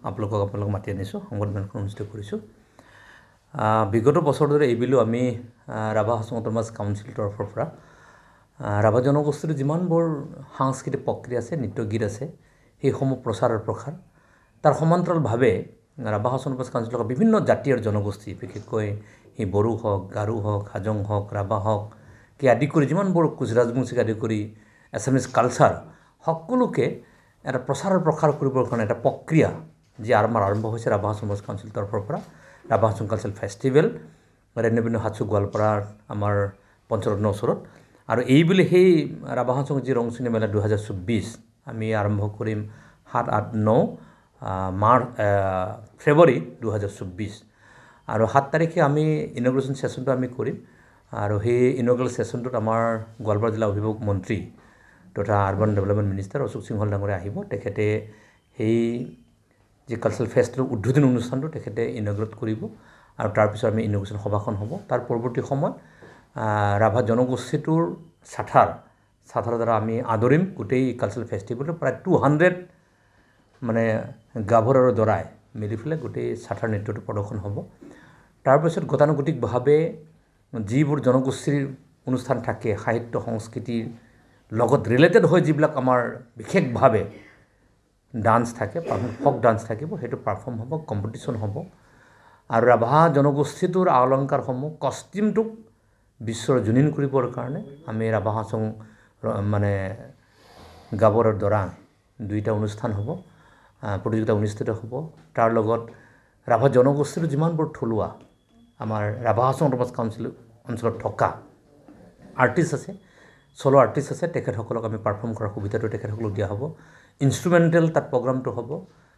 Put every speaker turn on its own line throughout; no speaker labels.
আপোনালোকক মাতি আনিছোঁ, সংবাদমেলখন অনুষ্ঠিত কৰিছোঁ। বিগত বছৰ ধৰি এই বিলো আমি ৰাভা হাছং অট'নমাছ কাউন্সিলৰ তৰফৰ পৰা ৰাভা জনগোষ্ঠীৰ যিমানবোৰ সাংস্কৃতিক প্ৰক্ৰিয়া আছে, নৃত্য গীত আছে, সেইসমূহ প্ৰচাৰ আৰু প্ৰসাৰ। তাৰ সমান্তৰালভাৱে ৰাভা হাছং অট'নমাছ কাউন্সিলৰ বিভিন্ন জাতি আৰু জনগোষ্ঠী, বিশেষকৈ সেই বড়ো হওক, গাৰো হওক, হাজং হওক, ৰাভা হওক কি আদি কৰি যিমানবোৰ কোচ ৰাজবংশীক আদি কৰি এছামিজ কালচাৰ সকলোকে এটা প্ৰচাৰ আৰু প্ৰসাৰ কৰিবৰ কাৰণে এটা প্ৰক্ৰিয়া যি আমাৰ আৰম্ভ হৈছে ৰাভা হাছং অট'নমাছ কাউন্সিলৰ তৰফৰ পৰা। ৰাভা হাছং কালচাৰেল ফেষ্টিভেল ৰেণ্যবিন্ন হাটছু গোৱালপাৰাৰ আমাৰ পঞ্চৰত্নৰ ওচৰত। আৰু এইবুলি সেই ৰাভা হাছং যি ৰংচিনী মেলা 2024 আমি আৰম্ভ কৰিম 7, 8, 9 ফেব্ৰুৱাৰী 2024। আৰু 7 তাৰিখে আমি ইনগ্ৰেশ্যন ছেশ্যনটো আমি কৰিম। আৰু সেই ইনগ্ৰেল ছেশ্যনটোত আমাৰ গোৱালপাৰা জিলা অভিভাৱক মন্ত্ৰী তথা urban development minister Ashok Singhal ডাঙৰীয়া আহিব। তেখেতে সেই যি কালচাৰেল ফেষ্টৰ উদ্বোধনী অনুষ্ঠানটো তেখেতে ইনগ্ৰেট কৰিব। আৰু তাৰপিছত আমি ইনগ্ৰেশ্যন সভাখন হ'ব। তাৰ পৰৱৰ্তী সময়ত ৰাভা জনগোষ্ঠীটোৰ চাথাৰ দ্বাৰা আমি আদৰিম গোটেই কালচাৰেল ফেষ্টিভেলটো। প্ৰায় 200 মানে গাভৰু আৰু দৰাই মিলি পেলাই গোটেই চাথাৰ নৃত্যটো প্ৰদৰ্শন হ'ব। তাৰপিছত গতানুগতিকভাৱে যিবোৰ জনগোষ্ঠীৰ অনুষ্ঠান থাকে, সাহিত্য সংস্কৃতিৰ লগত ৰিলেটেড হৈ যিবিলাক আমাৰ বিশেষভাৱে ডান্স থাকে, ফক ডান্স থাকিব, সেইটো পাৰফৰ্ম হ'ব, কম্পিটিশ্যন হ'ব। আৰু ৰাভা জনগোষ্ঠীটোৰ অলংকাৰসমূহ কষ্টিউমটোক বিশ্বৰ জনীন কৰিবৰ কাৰণে আমি ৰাভা হাছং মানে গাভৰু আৰু দৰা দুইটা অনুষ্ঠান হ'ব, প্ৰতিযোগিতা অনুষ্ঠিত হ'ব। তাৰ লগত ৰাভা জনগোষ্ঠীৰ যিমানবোৰ থলুৱা আমাৰ ৰাভা হাছং অট'নমাছ কাউন্সিল অঞ্চলত থকা আৰ্টিষ্ট আছে, চ'ল' আৰ্টিষ্ট আছে, তেখেতসকলক আমি পাৰফৰ্ম কৰাৰ সুবিধাটো তেখেতসকলক দিয়া হ'ব। ইনষ্ট্ৰুমেণ্টেল তাত প্ৰগ্ৰামটো হ'ব।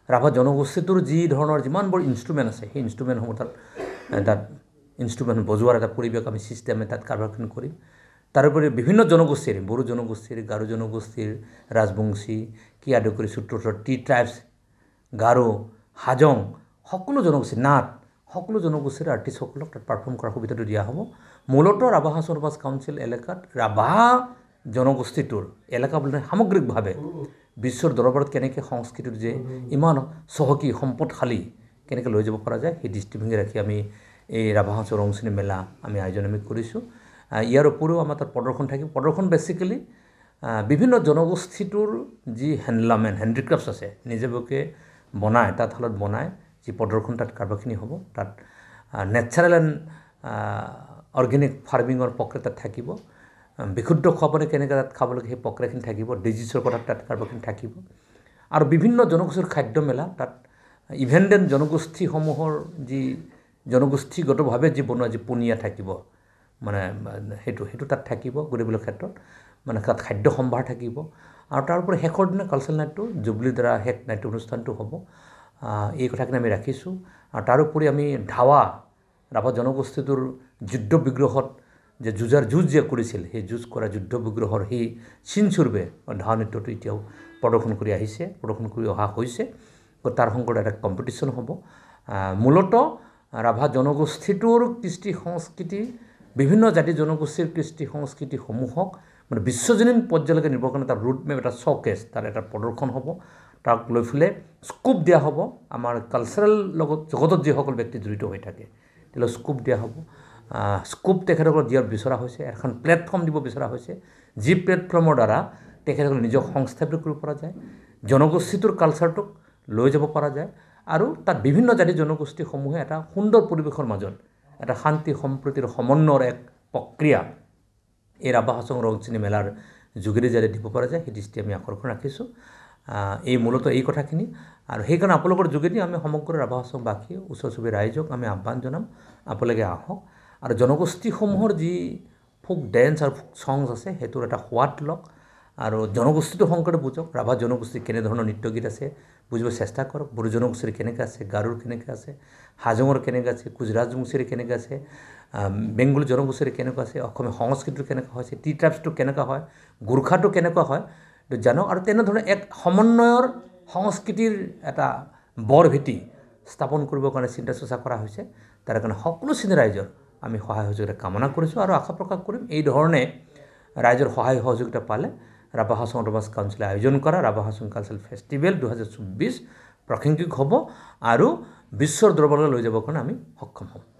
ৰাভা জনগোষ্ঠীটোৰ যি ধৰণৰ যিমানবোৰ ইনষ্ট্ৰুমেণ্ট আছে, সেই ইনষ্ট্ৰুমেণ্টসমূহ তাত ইনষ্ট্ৰুমেণ্ট বজোৱাৰ এটা পৰিৱেশ আমি ছিষ্টেমে তাত কাৰ্যকৰী কৰিম। তাৰোপৰি বিভিন্ন জনগোষ্ঠীৰ, বড়ো জনগোষ্ঠীৰ, গাৰো জনগোষ্ঠীৰ, ৰাজবংশী কি আদি কৰি চুত্ৰথৰ, টি ট্ৰাইবছ, গাৰো, হাজং, সকলো জনগোষ্ঠী, নাথ, সকলো জনগোষ্ঠীৰ আৰ্টিষ্টসকলক তাত পাৰফৰ্ম কৰাৰ সুবিধাটো দিয়া হ'ব। মূলতঃ ৰাভা হাছং অট'নমাছ কাউন্সিল এলেকাত ৰাভা জনগোষ্ঠীটোৰ এলেকা বুলি সামগ্ৰিকভাৱে বিশ্বৰ দৰবাৰত কেনেকৈ সংস্কৃতিৰ যে ইমান চহকী সম্পদশালী কেনেকৈ লৈ যাব পৰা যায়, সেই দৃষ্টিভংগী ৰাখি আমি এই ৰাভা হাছং ৰংচিনী মেলা আমি আয়োজন কৰিছোঁ। ইয়াৰ উপৰিও আমাৰ তাত প্ৰদৰ্শন থাকিব। প্ৰদৰ্শন বেচিকেলি বিভিন্ন জনগোষ্ঠীটোৰ যি হেণ্ডিক্ৰাফ্টছ আছে, নিজেবকে বনায়, তাঁতশালত বনায় যি প্ৰদৰ্শন তাত কাৰ্যখিনি হ'ব। তাত নেচাৰেল এণ্ড অৰ্গেনিক ফাৰ্মিঙৰ প্ৰক্ৰিয়া তাত থাকিব। বিশুদ্ধ খোৱাপানী কেনেকৈ তাত খাব লাগে সেই প্ৰক্ৰিয়াখিনি থাকিব। ডিজিজৰ কথা তাত কাৰ্যখিনি থাকিব। আৰু বিভিন্ন জনগোষ্ঠীৰ খাদ্য মেলা তাত ইভেন দেন জনগোষ্ঠীসমূহৰ যি জনগোষ্ঠীগতভাৱে যি বনোৱা যি পনীয়া থাকিব, মানে সেইটো তাত থাকিব গোটেইবিলাক ক্ষেত্ৰত, মানে তাত খাদ্য সম্ভাৰ থাকিব। আৰু তাৰোপৰি শেষৰ দিনা কালচাৰেল নাইটটো জুবলিৰ দ্বাৰা শেষ নাইট্য অনুষ্ঠানটো হ'ব। এই কথাখিনি আমি ৰাখিছোঁ। আৰু তাৰোপৰি আমি ধাৱা ৰাভা জনগোষ্ঠীটোৰ যুদ্ধ বিগ্ৰহত যে যুঁজ যে কৰিছিল, সেই যুঁজ কৰা যুদ্ধ বিগ্ৰহৰ সেই চিনস্বৰূপে ধাৱা নৃত্যটো এতিয়াও প্ৰদৰ্শন কৰি অহা হৈছে। তাৰ সংকটত এটা কম্পিটিশ্যন হ'ব। মূলতঃ ৰাভা জনগোষ্ঠীটোৰ কৃষ্টি সংস্কৃতি, বিভিন্ন জাতি জনগোষ্ঠীৰ কৃষ্টি সংস্কৃতিসমূহক মানে বিশ্বজনীন পৰ্যায়লৈকে নিবৰ কাৰণে এটা ৰুটমেপ, এটা শ্ব'কেছ, তাৰ এটা প্ৰদৰ্শন হ'ব। তাক লৈ পেলাই স্কোপ দিয়া হ'ব। আমাৰ কালচাৰেল লগত জগতত যিসকল ব্যক্তি জড়িত হৈ থাকে তেওঁলোকক স্কোপ দিয়া হ'ব। স্কোপ তেখেতসকলক দিয়াৰ বিচৰা হৈছে, এখন প্লেটফৰ্ম দিব বিচৰা হৈছে, যি প্লেটফৰ্মৰ দ্বাৰা তেখেতসকলে নিজক সংস্থাপিত কৰিব পৰা যায়, জনগোষ্ঠীটোৰ কালচাৰটোক লৈ যাব পৰা যায়। আৰু তাত বিভিন্ন জাতি জনগোষ্ঠীসমূহে এটা সুন্দৰ পৰিৱেশৰ মাজত এটা শান্তি সম্প্ৰীতিৰ সমন্বয়ৰ এক প্ৰক্ৰিয়া এই ৰাভা হাছং ৰংচিনী মেলাৰ যোগেদি যাতে দিব পৰা যায়, সেই দৃষ্টি আমি আকৰ্ষণ ৰাখিছোঁ। এই মূলতঃ এই কথাখিনি। আৰু সেইকাৰণে আপোনালোকৰ যোগেদি আমি সমগ্ৰ ৰাভা হাছংবাসী, ওচৰ চুবুৰীয়া ৰাইজক আমি আহ্বান জনাম, আপোনালোকে আহক আৰু জনগোষ্ঠীসমূহৰ যি ফোক ডেন্স আৰু ফোক ছংছ আছে সেইটোৰ এটা সোৱাদ লওক। আৰু জনগোষ্ঠীটো সংকটে বুজক, ৰাভা জনগোষ্ঠীৰ কেনেধৰণৰ নৃত্য গীত আছে বুজিব চেষ্টা কৰক, বড়ো জনগোষ্ঠীৰ কেনেকৈ আছে, গাৰোৰ কেনেকৈ আছে, হাজঙৰ কেনেকৈ আছে, কোচ ৰাজবংশীৰ কেনেকৈ আছে, বেংগলী জনগোষ্ঠীৰ কেনেকুৱা আছে, অসমীয়া সংস্কৃতিটো কেনেকুৱা হৈছে, টি ট্ৰাইবছটো কেনেকুৱা হয়, গোৰ্খাটো কেনেকুৱা হয় জানক। আৰু তেনেধৰণে এক সমন্বয়ৰ সংস্কৃতিৰ এটা বৰ ভেটি স্থাপন কৰিবৰ কাৰণে চিন্তা চৰ্চা কৰা হৈছে। তাৰ কাৰণে সকলো শ্ৰেণীৰ ৰাইজৰ আমি সহায় সহযোগিতা কামনা কৰিছোঁ আৰু আশা প্ৰকাশ কৰিম এই ধৰণে ৰাইজৰ সহায় সহযোগিতা পালে ৰাভা হাছং অট'নমাছ কাউন্সিলে আয়োজন কৰা ৰাভা হাছং কালচাৰেল ফেষ্টিভেল 2024 প্ৰাসংগিক হ'ব আৰু বিশ্বৰ দৰবাৰলৈ লৈ যাবৰ কাৰণে আমি সক্ষম হ'ম।